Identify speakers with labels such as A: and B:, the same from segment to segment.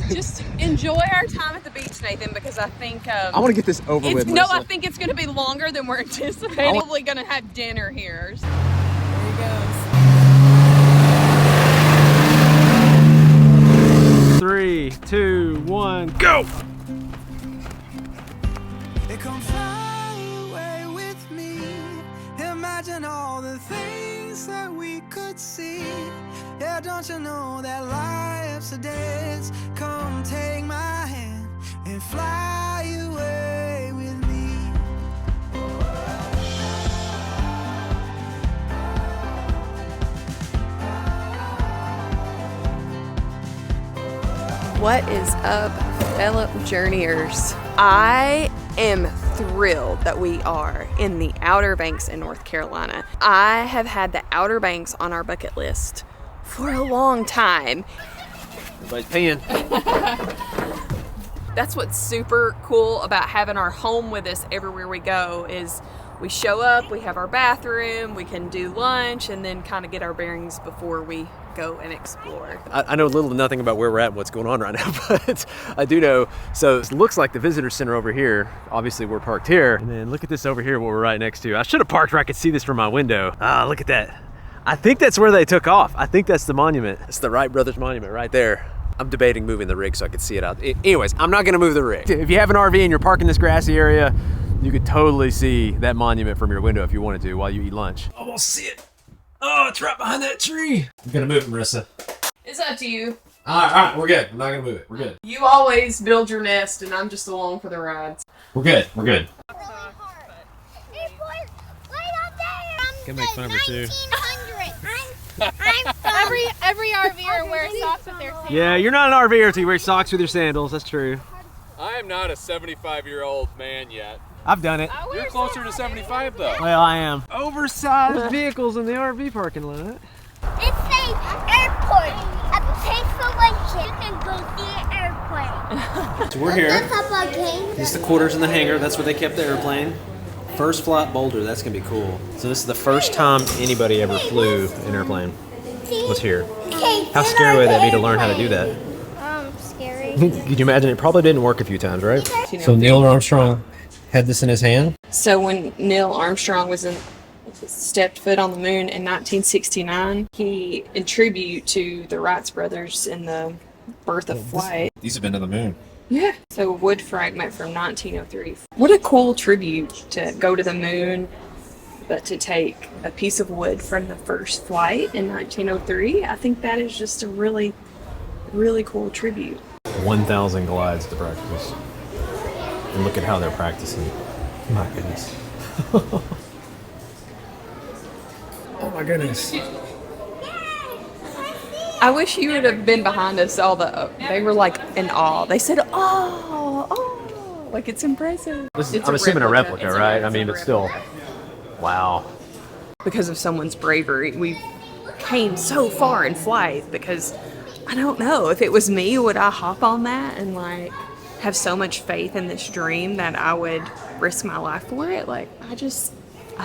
A: Just enjoy our time at the beach, Nathan, because I think
B: I want to get this over with.
A: No, I think it's going to be longer than we're anticipating. Probably going to have dinner here. There he goes.
C: 3, 2, 1, go!
D: Come fly away with me. Imagine all the things that we could see. Yeah, don't you know that life's a dance? Come take my hand and fly away with me.
A: What is up, fellow journeyers? I am thrilled that we are in the Outer Banks in North Carolina. I have had the Outer Banks on our bucket list for a long time.
C: Everybody's peeing.
A: That's what's super cool about having our home with us everywhere we go is we show up, we have our bathroom, we can do lunch, and then kind of get our bearings before we go and explore.
C: I know little to nothing about where we're at and what's going on right now, but I do know. So it looks like the visitor center over here. Obviously we're parked here. And then look at this over here, what we're right next to. I should have parked where I could see this from my window. Ah, look at that. I think that's where they took off. I think that's the monument. It's the Wright Brothers Monument right there. I'm debating moving the rig so I could see it out. Anyways, I'm not gonna move the rig. If you have an RV and you're parking this grassy area, you could totally see that monument from your window if you wanted to while you eat lunch. Almost see it. Oh, it's right behind that tree. I'm gonna move it, Marissa.
A: It's up to you.
C: All right, we're good. I'm not gonna move it. We're good.
A: You always build your nest, and I'm just along for the ride.
C: We're good. We're good.
E: Can make fun of her too.
F: Every RVer wears socks with their sandals.
C: Yeah, you're not an RVer until you wear socks with your sandals. That's true.
G: I am not a 75-year-old man yet.
C: I've done it.
G: You're closer to 75 though.
C: Well, I am. Oversized vehicles in the RV parking lot.
E: It's an airport. A place for lunch. You can go see an airport.
C: So we're here.
E: The football game.
C: This is the quarters in the hangar. That's where they kept the airplane. First flight Boulder. That's gonna be cool. So this is the first time anybody ever flew an airplane. Was here. How scary would that be to learn how to do that?
E: Scary.
C: Could you imagine? It probably didn't work a few times, right? So Neil Armstrong had this in his hand.
A: So when Neil Armstrong stepped foot on the moon in 1969, he, in tribute to the Wright brothers in the birth of flight.
C: These have been to the moon.
A: Yeah. So wood fragment from 1903. What a cool tribute to go to the moon, but to take a piece of wood from the first flight in 1903. I think that is just a really, really cool tribute.
C: 1,000 glides to practice. And look at how they're practicing. My goodness. Oh my goodness.
A: I wish you would have been behind us. They were like in awe. They said, oh, like it's impressive.
C: I'm assuming a replica, right? I mean, but still, wow.
A: Because of someone's bravery, we came so far in flight because I don't know, if it was me, would I hop on that and like have so much faith in this dream that I would risk my life for it? Like, I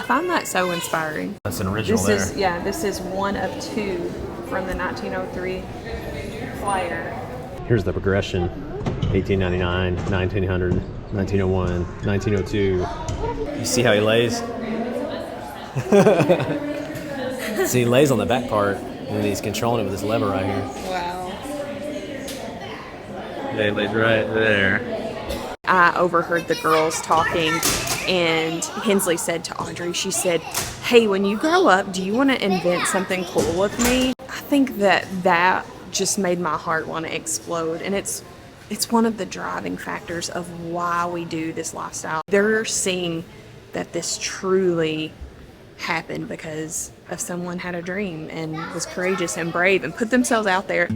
A: find that so inspiring.
C: That's an original
A: This is one of two from the 1903 flyer.
C: Here's the progression. 1899, 1900, 1901, 1902. You see how he lays? See, he lays on the back part and he's controlling it with this lever right here.
A: Wow.
C: Yeah, he lays right there.
A: I overheard the girls talking, and Hensley said to Audrey, she said, hey, when you grow up, do you want to invent something cool with me? I think that just made my heart want to explode, and it's one of the driving factors of why we do this lifestyle. They're seeing that this truly happened because of someone had a dream and was courageous and brave and put themselves out there.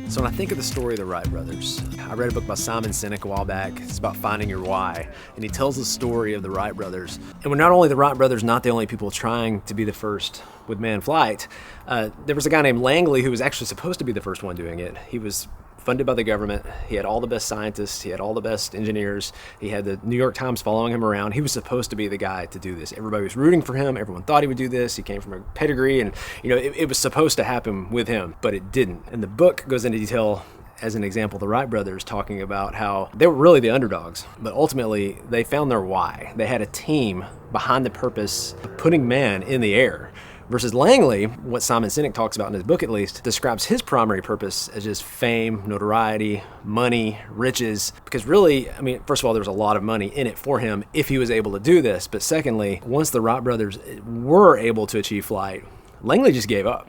C: So when I think of the story of the Wright brothers, I read a book by Simon Sinek a while back. It's about finding your why. And he tells the story of the Wright brothers. And we're not only the Wright brothers, not the only people trying to be the first with manned flight. There was a guy named Langley who was actually supposed to be the first one doing it. He was funded by the government. He had all the best scientists. He had all the best engineers. He had the New York Times following him around. He was supposed to be the guy to do this. Everybody was rooting for him. Everyone thought he would do this. He came from a pedigree, and it was supposed to happen with him, but it didn't. And the book goes into detail, as an example, the Wright brothers talking about how they were really the underdogs, but ultimately they found their why. They had a team behind the purpose of putting man in the air. Versus Langley, what Simon Sinek talks about in his book at least, describes his primary purpose as just fame, notoriety, money, riches. Because really, I mean, first of all, there was a lot of money in it for him if he was able to do this. But secondly, once the Wright brothers were able to achieve flight, Langley just gave up.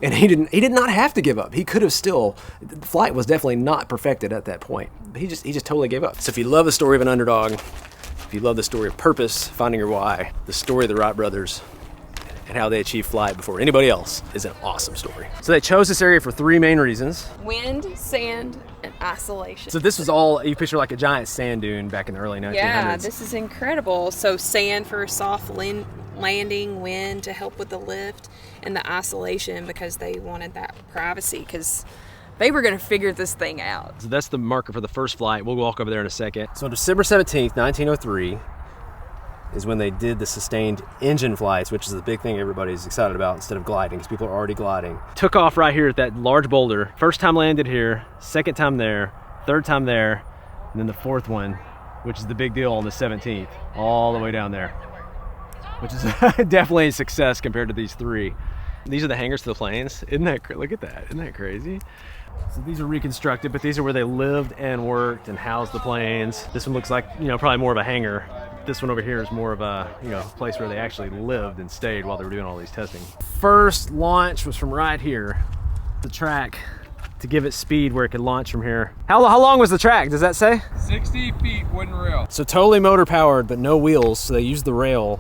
C: And he did not have to give up. He could have still, flight was definitely not perfected at that point. But he just totally gave up. So if you love the story of an underdog, if you love the story of purpose, finding your why, the story of the Wright brothers, and how they achieved flight before anybody else is an awesome story. So they chose this area for 3 main reasons.
A: Wind, sand, and isolation.
C: So this was all, you picture like a giant sand dune back in the early 1900s.
A: Yeah, this is incredible. So sand for soft landing, wind to help with the lift, and the isolation because they wanted that privacy because they were going to figure this thing out.
C: So that's the marker for the first flight. We'll walk over there in a second. So on December 17th, 1903, is when they did the sustained engine flights, which is the big thing everybody's excited about instead of gliding, because people are already gliding. Took off right here at that large boulder. First time landed here, second time there, third time there, and then the fourth one, which is the big deal on the 17th, all the way down there, which is definitely a success compared to these 3. These are the hangars to the planes. Look at that, isn't that crazy? So these are reconstructed, but these are where they lived and worked and housed the planes. This one looks like, probably more of a hangar. This one over here is more of a, place where they actually lived and stayed while they were doing all these testing. First launch was from right here, the track, to give it speed where it could launch from here. How long was the track? Does that say?
G: 60 feet wooden rail.
C: So totally motor powered, but no wheels. So they used the rail.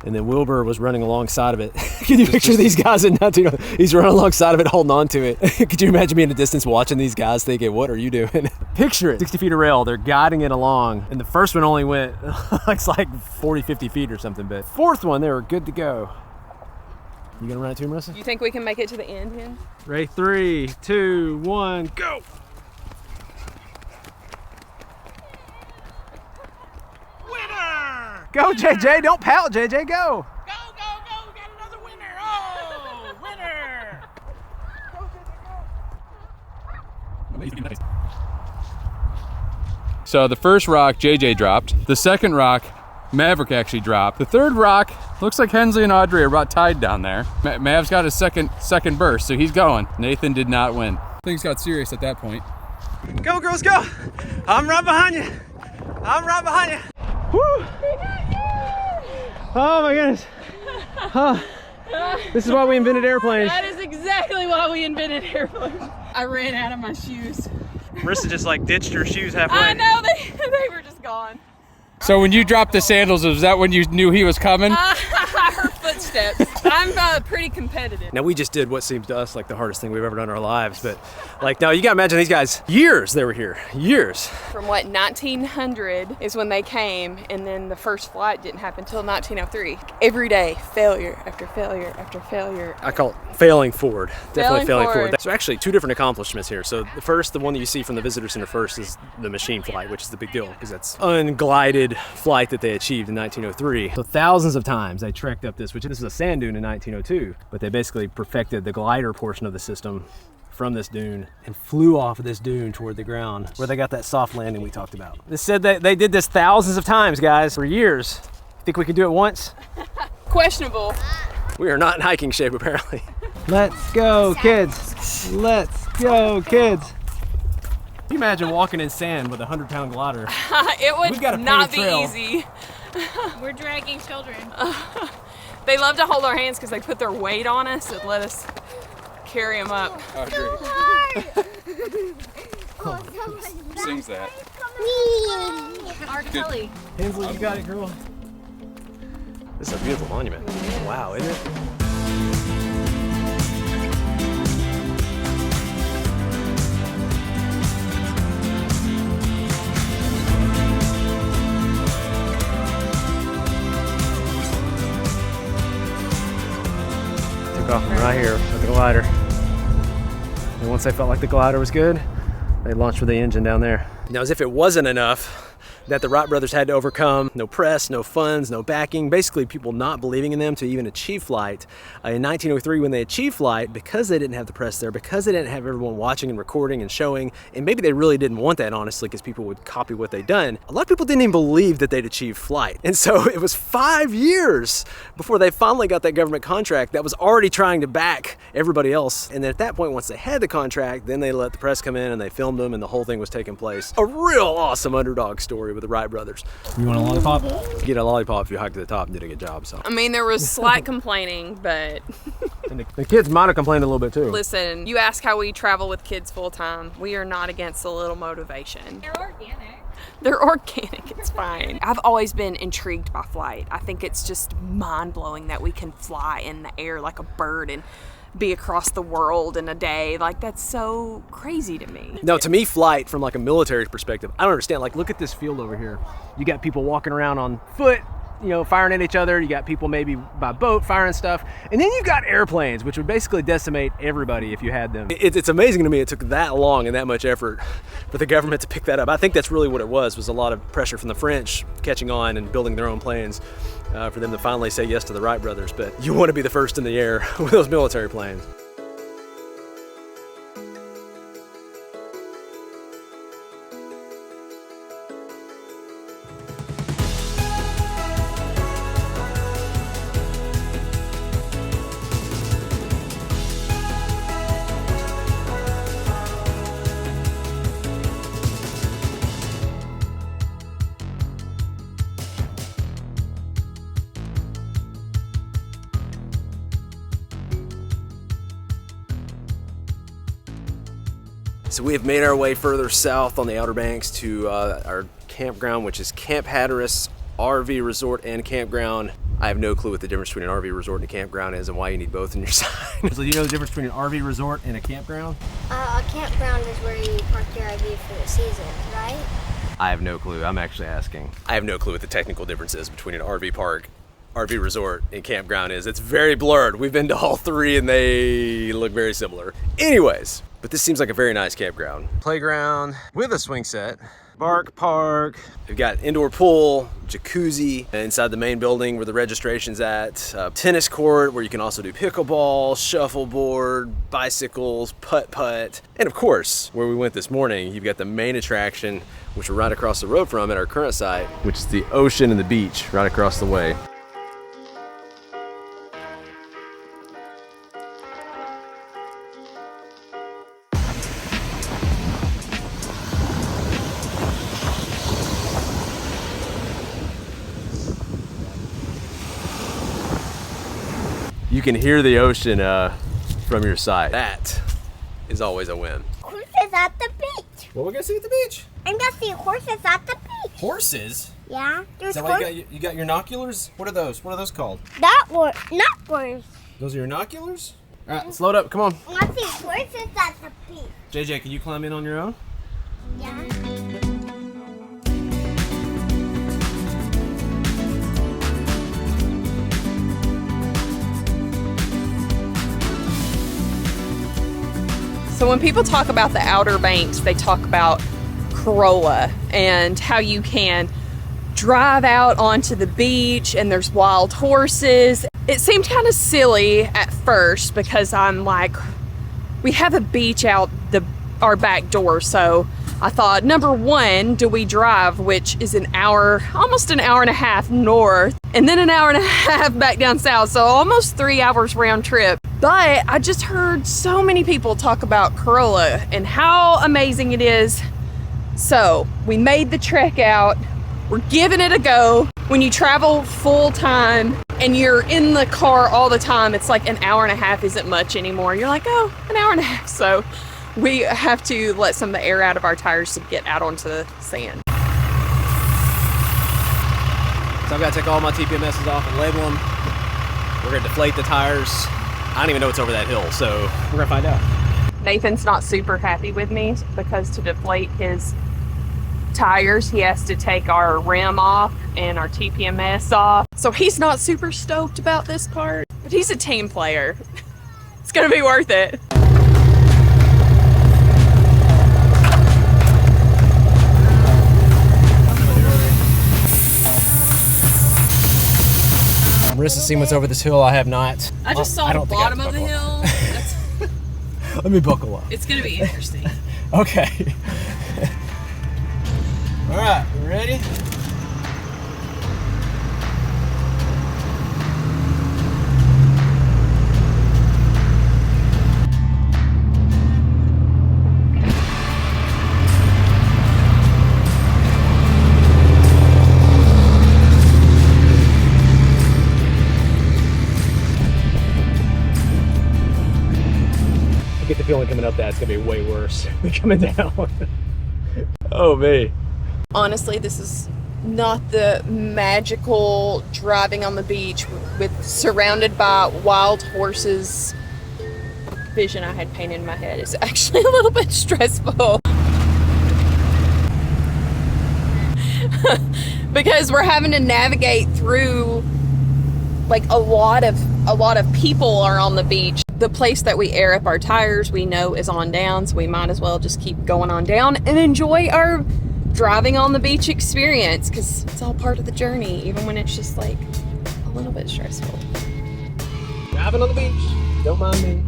C: And then Wilbur was running alongside of it. Can you picture these guys in 1900? He's running alongside of it, holding on to it. Could you imagine me in the distance watching these guys thinking, what are you doing? Picture it, 60 feet of rail, they're guiding it along. And the first one only went like 40, 50 feet or something, but fourth one, they were good to go. You gonna run it too, Marissa?
A: You think we can make it to the end, Hen?
C: Ready, 3, 2, 1, go! Go, JJ, don't pout, JJ, go!
B: Go, we got another winner! Oh, winner!
G: So the first rock JJ dropped. The second rock Maverick actually dropped. The third rock looks like Hensley and Audrey are about tied down there. Mav's got his second burst, so he's going. Nathan did not win. Things got serious at that point.
C: Go, girls, go! I'm right behind you. I'm right behind you. Woo! Oh my goodness. Oh, this is why we invented airplanes.
F: That is exactly why we invented airplanes. I ran out of my shoes.
C: Marissa just like ditched her shoes halfway.
F: I know, they were just gone.
G: So when you dropped the sandals, was that when you knew he was coming?
F: Her footsteps. I'm pretty competitive.
C: Now we just did what seems to us like the hardest thing we've ever done in our lives, but like now you gotta imagine these guys, years they were here, years.
A: From 1900 is when they came, and then the first flight didn't happen until 1903. Every day, failure after failure after failure.
C: I call it failing forward. Definitely failing forward.
A: forward.
C: So actually 2 different accomplishments here. So the one that you see from the visitor center first is the machine flight, which is the big deal because that's unglided flight that they achieved in 1903. So thousands of times they trekked up this, which this is a sand dune in 1902, but they basically perfected the glider portion of the system from this dune and flew off of this dune toward the ground where they got that soft landing we talked about. This said that they did this thousands of times, guys, for years. Think we can do it once?
A: Questionable.
C: We are not in hiking shape, apparently.
H: Let's go, kids. Let's go, kids.
C: Can you imagine walking in sand with a 100-pound glider?
A: It
C: We've got a
A: would not
C: paved
A: be
C: trail.
A: easy.
F: We're dragging children.
A: They love to hold our hands because they put their weight on us and let us carry them up.
G: Who sings that?
F: R. Kelly.
C: Hensley, you got it, girl. This is a beautiful monument. Wow, isn't it? Took off from right here with the glider. And once they felt like the glider was good, they launched with the engine down there. Now, as if it wasn't enough that the Wright brothers had to overcome, no press, no funds, no backing, basically people not believing in them to even achieve flight. In 1903, when they achieved flight, because they didn't have the press there, because they didn't have everyone watching and recording and showing, and maybe they really didn't want that, honestly, because people would copy what they'd done, a lot of people didn't even believe that they'd achieved flight. And so it was 5 years before they finally got that government contract that was already trying to back everybody else. And then at that point, once they had the contract, then they let the press come in and they filmed them, and the whole thing was taking place. A real awesome underdog story with the Wright brothers.
H: You want a lollipop?
C: Get a lollipop if you hiked to the top and did a good job. So
A: I mean, there was slight complaining, but
C: and the kids might have complained a little bit too.
A: listen, you ask how we travel with kids full time. We are not against a little motivation.
E: They're organic.
A: They're organic, it's fine. I've always been intrigued by flight. I think it's just mind-blowing that we can fly in the air like a bird and be across the world in a day. Like, that's so crazy to me.
C: No, to me, flight from like a military perspective, I don't understand. Like, look at this field over here. You got people walking around on foot, you know, firing at each other. You got people maybe by boat firing stuff. And then you've got airplanes, which would basically decimate everybody if you had them. It's amazing to me it took that long and that much effort for the government to pick that up. I think that's really what it was a lot of pressure from the French catching on and building their own planes for them to finally say yes to the Wright brothers. But you want to be the first in the air with those military planes. So we have made our way further south on the Outer Banks to our campground, which is Camp Hatteras RV Resort and Campground. I have no clue what the difference between an RV resort and a campground is and why you need both in your sign. So do you know the difference between an RV resort and a campground?
E: A campground is where you park your RV for the season, right?
C: I have no clue. I'm actually asking. I have no clue what the technical difference is between an RV park, RV resort, and campground is. It's very blurred. We've been to all three and they look very similar. Anyways, but this seems like a very nice campground. Playground with a swing set. Bark park. We've got indoor pool, jacuzzi inside the main building where the registration's at, tennis court where you can also do pickleball, shuffleboard, bicycles, putt-putt. And of course, where we went this morning, you've got the main attraction, which we're right across the road from at our current site, which is the ocean and the beach right across the way. You can hear the ocean from your side. That is always a win.
E: Horses at the beach.
C: What are we gonna see at the beach?
E: I'm gonna see horses at the beach.
C: Horses?
E: Yeah,
C: Is
E: there's
C: that why you got your binoculars? What are those? What are those called?
E: not worms.
C: Those are your binoculars? All right, let's load up. Come on.
E: I want to see horses at the beach.
C: JJ, can you climb in on your own?
E: Yeah.
A: So when people talk about the Outer Banks, they talk about Corolla and how you can drive out onto the beach and there's wild horses. It seemed kind of silly at first because I'm like, we have a beach out our back door, so I thought, number one, do we drive, which is an hour, almost an hour and a half north, and then an hour and a half back down south, so almost 3 hours round trip. But I just heard so many people talk about Corolla and how amazing it is. So we made the trek out. We're giving it a go. When you travel full time and you're in the car all the time, it's like an hour and a half isn't much anymore. You're like, oh, an hour and a half. So we have to let some of the air out of our tires to get out onto the sand.
C: So I've got to take all my TPMSs off and label them. We're gonna deflate the tires. I don't even know what's over that hill, so we're gonna find out.
A: Nathan's not super happy with me because to deflate his tires, he has to take our rim off and our TPMS off. So he's not super stoked about this part, but he's a team player. It's gonna be worth it.
C: Marissa's seen what's over this hill. I have not.
F: I just saw the bottom of the hill. That's,
C: Let me buckle up.
F: it's gonna be interesting.
C: Okay. All right, you ready? I get the feeling coming up that it's gonna be way worse than coming down. Oh me.
A: Honestly, this is not the magical driving on the beach with surrounded by wild horses vision I had painted in my head. It's actually a little bit stressful. Because we're having to navigate through like a lot of people are on the beach. The place that we air up our tires we know is on down, so we might as well just keep going on down and enjoy our driving on the beach experience, because it's all part of the journey, even when it's just like a little bit stressful.
C: Driving on the beach, don't mind me.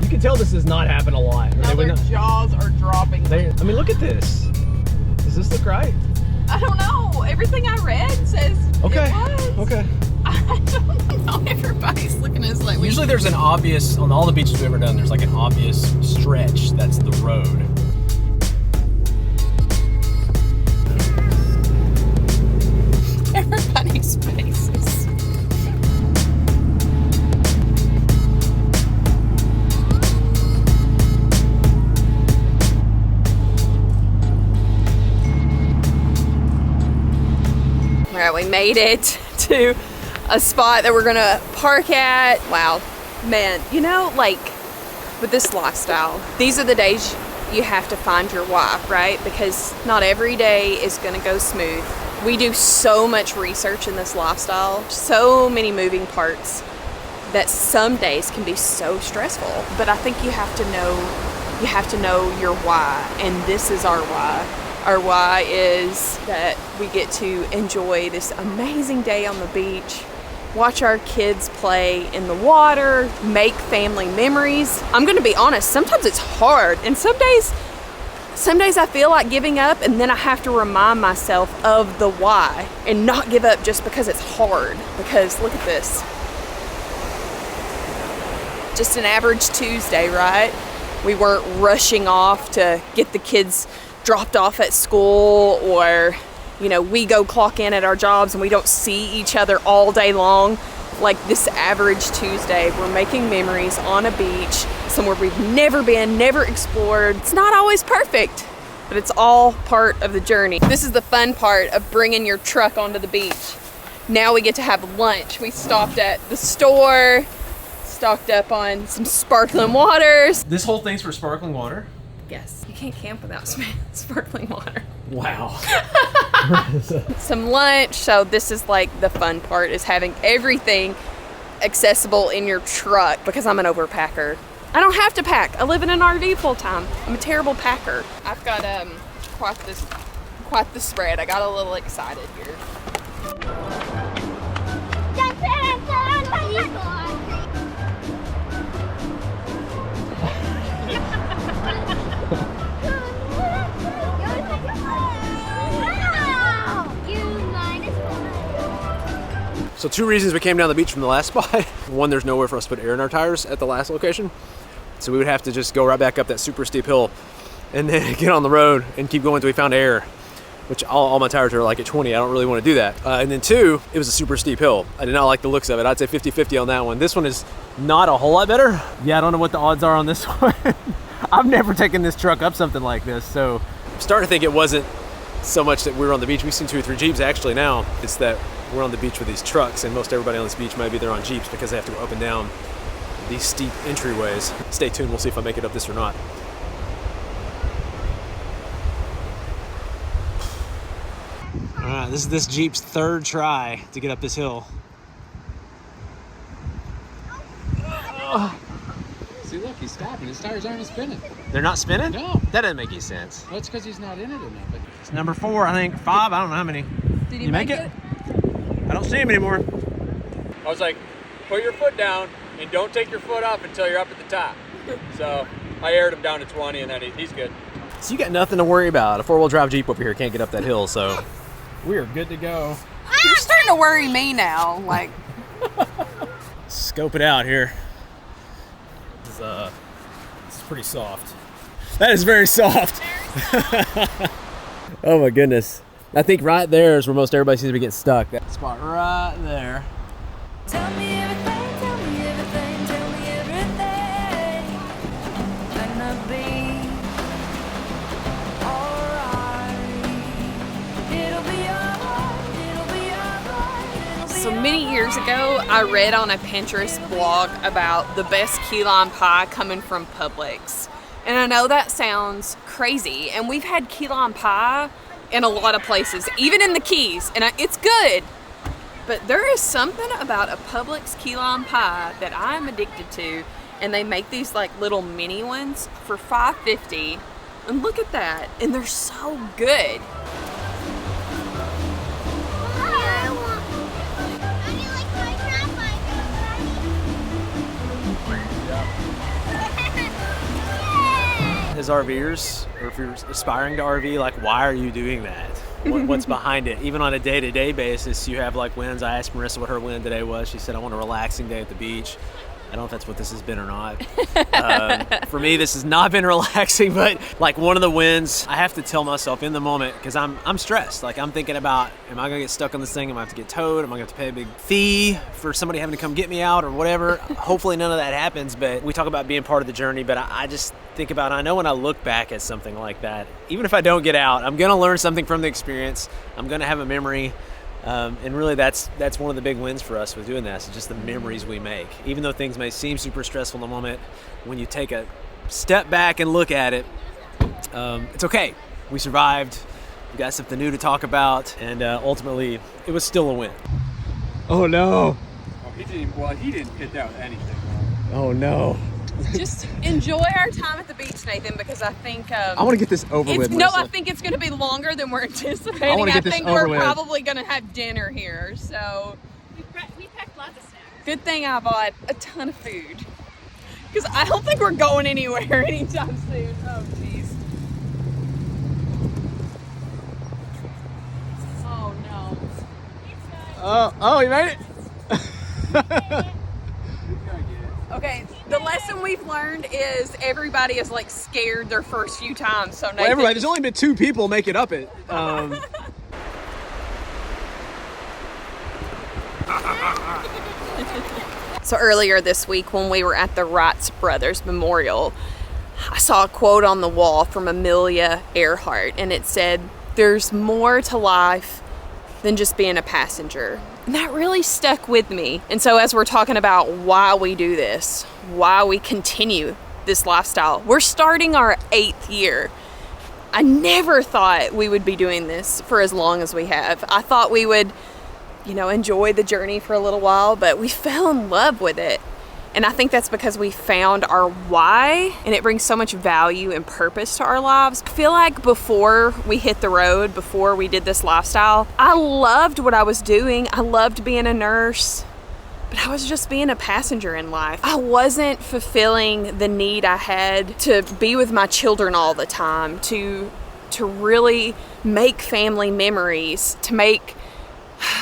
C: You can tell this does not happen a lot.
F: Now their jaws are dropping.
C: I mean, look at this. Does this look right?
F: I don't know. Everything I read says
C: Okay.
F: it was.
C: Okay.
F: I don't know. Everybody's looking at us like we
C: Usually there's an obvious, on all the beaches we've ever done, there's like an obvious stretch that's the road.
A: Everybody's faces. All right, we made it to a spot that we're gonna park at. Wow, man, you know, like with this lifestyle, these are the days you have to find your why, right? Because not every day is gonna go smooth. We do so much research in this lifestyle, so many moving parts, that some days can be so stressful. But I think you have to know your why, and this is our why. Our why is that we get to enjoy this amazing day on the beach, watch our kids play in the water, make family memories. I'm gonna be honest, sometimes it's hard, and some days I feel like giving up, and then I have to remind myself of the why and not give up just because it's hard. Because look at this. Just an average Tuesday, right? We weren't rushing off to get the kids dropped off at school, or you know, we go clock in at our jobs and we don't see each other all day long. Like this average Tuesday, we're making memories on a beach somewhere we've never been, never explored. It's not always perfect, but it's all part of the journey. This is the fun part of bringing your truck onto the beach. Now we get to have lunch. We stopped at the store, stocked up on some sparkling waters.
C: This whole thing's for sparkling water?
A: Yes, you can't camp without sparkling water.
C: Wow.
A: Some lunch. So this is like the fun part, is having everything accessible in your truck, because I'm an overpacker. I don't have to pack. I live in an RV full time. I'm a terrible packer. I've got quite the spread. I got a little excited here.
C: So 2 reasons we came down the beach from the last spot. One, there's nowhere for us to put air in our tires at the last location. So we would have to just go right back up that super steep hill and then get on the road and keep going until we found air, which all my tires are like at 20. I don't really want to do that. And then 2, it was a super steep hill. I did not like the looks of it. I'd say 50-50 on that one. This one is not a whole lot better. Yeah, I don't know what the odds are on this one. I've never taken this truck up something like this, so I'm starting to think it wasn't so much that we were on the beach. We've seen 2 or 3 Jeeps actually now. It's that we're on the beach with these trucks, and most everybody on this beach, maybe they're on Jeeps because they have to go up and down these steep entryways. Stay tuned, we'll see if I make it up this or not. All right, this is this Jeep's 3rd try to get up this hill.
G: See, look, he's stopping. spinning. His tires aren't spinning.
C: They're not spinning?
G: No.
C: That doesn't make any sense.
G: Well, it's because he's not in it enough.
C: It's number 4, I think. 5, I don't know how many.
F: Did
C: You make it? I don't see him anymore.
G: I was like, put your foot down and don't take your foot up until you're up at the top. So I aired him down to 20 and then he's good.
C: So you got nothing to worry about. A 4-wheel drive Jeep over here can't get up that hill, so we are good to go.
F: You're starting to worry me now. Like,
C: Scope it out here. It's pretty soft. That is very soft. Oh my goodness. I think right there is where most everybody seems to be getting stuck. That spot right there.
D: Tell me everything, tell me everything, tell me everything. Gonna be alright. It'll be alright, it'll be alright.
A: So many years ago, I read on a Pinterest blog about the best key lime pie coming from Publix. And I know that sounds crazy, and we've had key lime pie in a lot of places, even in the Keys, and it's good. But there is something about a Publix key lime pie that I'm addicted to, and they make these like little mini ones for $5.50. And look at that, and they're so good.
C: As RVers, or if you're aspiring to RV, like, why are you doing that? What's behind it? Even on a day-to-day basis, you have like wins. I asked Marissa what her win today was. She said, I want a relaxing day at the beach. I don't know if that's what this has been or not. For me, this has not been relaxing, but like one of the wins, I have to tell myself in the moment, because I'm stressed. Like, I'm thinking about, am I gonna get stuck on this thing? Am I gonna have to get towed? Am I gonna have to pay a big fee for somebody having to come get me out or whatever? Hopefully none of that happens, but we talk about being part of the journey, but I just think about, I know when I look back at something like that, even if I don't get out, I'm gonna learn something from the experience. I'm gonna have a memory. And really that's one of the big wins for us with doing this, is just the memories we make. Even though things may seem super stressful in the moment, when you take a step back and look at it, it's okay. We survived, we got something new to talk about, and ultimately it was still a win. Oh no.
G: Oh, he didn't hit that with anything.
C: Oh no.
A: Just enjoy our time at the beach, Nathan, because I think
C: I want to get this over with.
A: No,
C: Marissa.
A: I think it's going to be longer than we're anticipating.
C: I wanna get this
A: think
C: over
A: we're
C: with.
A: probably going to have dinner here. So
F: we packed lots of snacks.
A: good thing I bought a ton of food, because I don't think we're going anywhere anytime soon. Oh, jeez. Oh no.
C: Oh, you made it.
A: Okay, the lesson we've learned is everybody is like scared their first few times. So Nathan,
C: Well, everybody, there's only been 2 people make it up it.
A: So earlier this week when we were at the Wright Brothers Memorial, I saw a quote on the wall from Amelia Earhart, and it said, "There's more to life than just being a passenger." And that really stuck with me. And so as we're talking about why we do this, why we continue this lifestyle, we're starting our 8th year. I never thought we would be doing this for as long as we have. I thought we would, enjoy the journey for a little while, but we fell in love with it. And I think that's because we found our why, and it brings so much value and purpose to our lives. I feel like before we hit the road, before we did this lifestyle, I loved what I was doing. I loved being a nurse, but I was just being a passenger in life. I wasn't fulfilling the need I had to be with my children all the time, to really make family memories,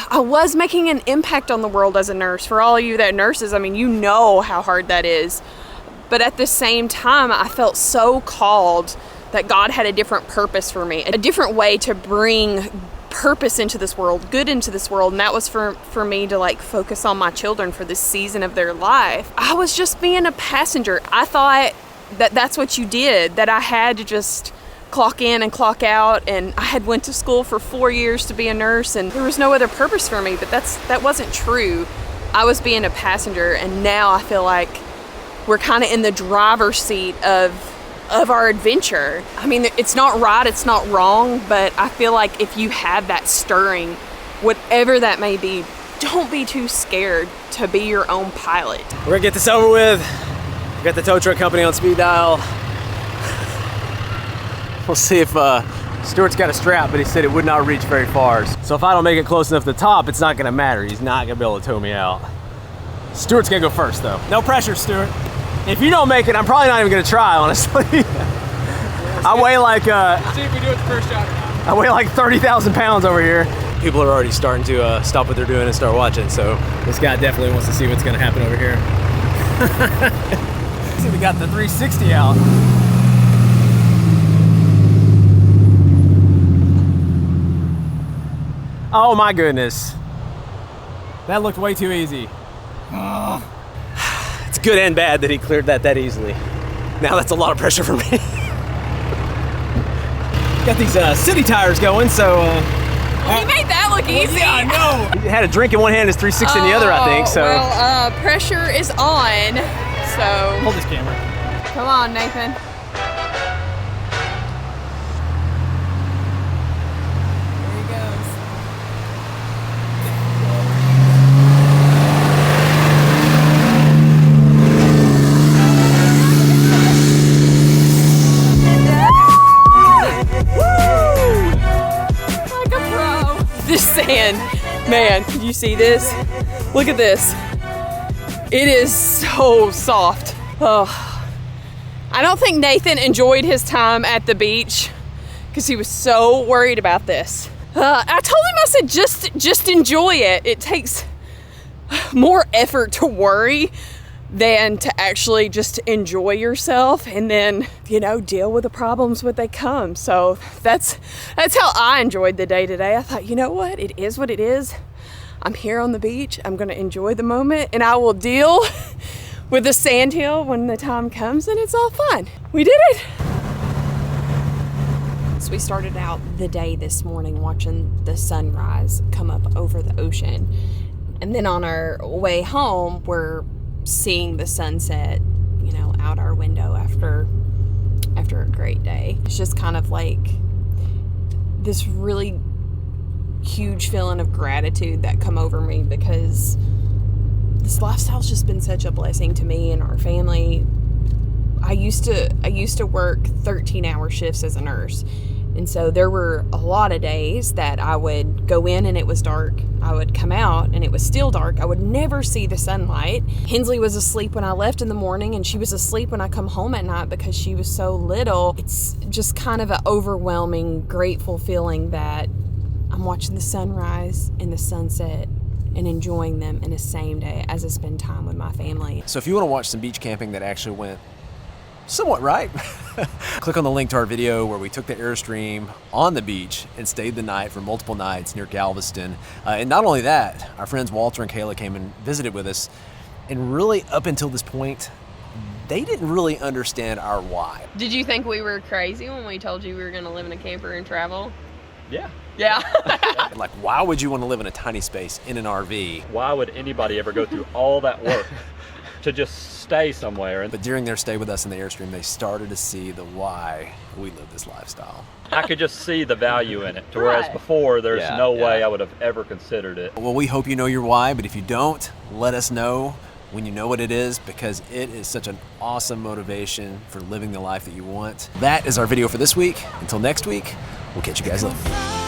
A: I was making an impact on the world as a nurse. For all of you that are nurses, you know how hard that is. But at the same time, I felt so called that God had a different purpose for me, a different way to bring purpose into this world, good into this world. And that was for me to focus on my children for this season of their life. I was just being a passenger. I thought that that's what you did, that I had to just clock in and clock out, and I had went to school for 4 years to be a nurse, and there was no other purpose for me. But that wasn't true. I was being a passenger, and now I feel like we're kind of in the driver's seat of our adventure. It's not right, it's not wrong, but I feel like if you have that stirring, whatever that may be, don't be too scared to be your own pilot.
C: We're gonna get this over with. We got the tow truck company on speed dial. We'll see if Stuart's got a strap, but he said it would not reach very far. So if I don't make it close enough to the top, it's not gonna matter. He's not gonna be able to tow me out. Stuart's gonna go first though. No pressure, Stuart. If you don't make it, I'm probably not even gonna try, honestly. I weigh like,
G: Let's see if we do it the first shot or not.
C: I weigh like 30,000 pounds over here. People are already starting to stop what they're doing and start watching, so this guy definitely wants to see what's gonna happen over here. See, we got the 360 out. Oh my goodness. That looked way too easy. It's good and bad that he cleared that easily. Now that's a lot of pressure for me. Got these city tires going, so...
F: He made that look easy.
C: Yeah, I know. He had a drink in one hand, his 360 in the other, I think, so...
F: Well, pressure is on, so...
C: Hold this camera.
F: Come on, Nathan. There he goes. Like a pro. This sand, man, can you see this? Look at this. It is so soft. Oh. I don't think Nathan enjoyed his time at the beach because he was so worried about this. I told him, I said, just enjoy it. It takes more effort to worry than to actually just enjoy yourself and then, you know, deal with the problems when they come. So that's how I enjoyed the day today. I thought, you know what? It is what it is. I'm here on the beach. I'm going to enjoy the moment and I will deal with the sandhill when the time comes, and it's all fun. We did it. So we started out the day this morning watching the sunrise come up over the ocean. And then on our way home, we're seeing the sunset, you know, out our window after a great day. It's just kind of like this really huge feeling of gratitude that come over me because this lifestyle's just been such a blessing to me and our family. I used to work 13-hour shifts as a nurse. And so there were a lot of days that I would go in and it was dark. I would come out and it was still dark. I would never see the sunlight. Hensley was asleep when I left in the morning and she was asleep when I come home at night because she was so little. It's just kind of an overwhelming, grateful feeling that I'm watching the sunrise and the sunset and enjoying them in the same day as I spend time with my family.
C: So if you want to watch some beach camping that actually went somewhat right, click on the link to our video where we took the Airstream on the beach and stayed the night for multiple nights near Galveston. And not only that, our friends Walter and Kayla came and visited with us, and really up until this point, they didn't really understand our why.
F: Did you think we were crazy when we told you we were going to live in a camper and travel?
I: Yeah.
F: Yeah.
C: Like, why would you want to live in a tiny space in an RV?
I: Why would anybody ever go through all that work to just stay somewhere?
C: But during their stay with us in the Airstream, they started to see the why we live this lifestyle.
I: I could just see the value in it, to whereas before there's no way I would have ever considered it.
C: Well, we hope you know your why, but if you don't, let us know when you know what it is, because it is such an awesome motivation for living the life that you want. That is our video for this week. Until next week, we'll catch you guys later.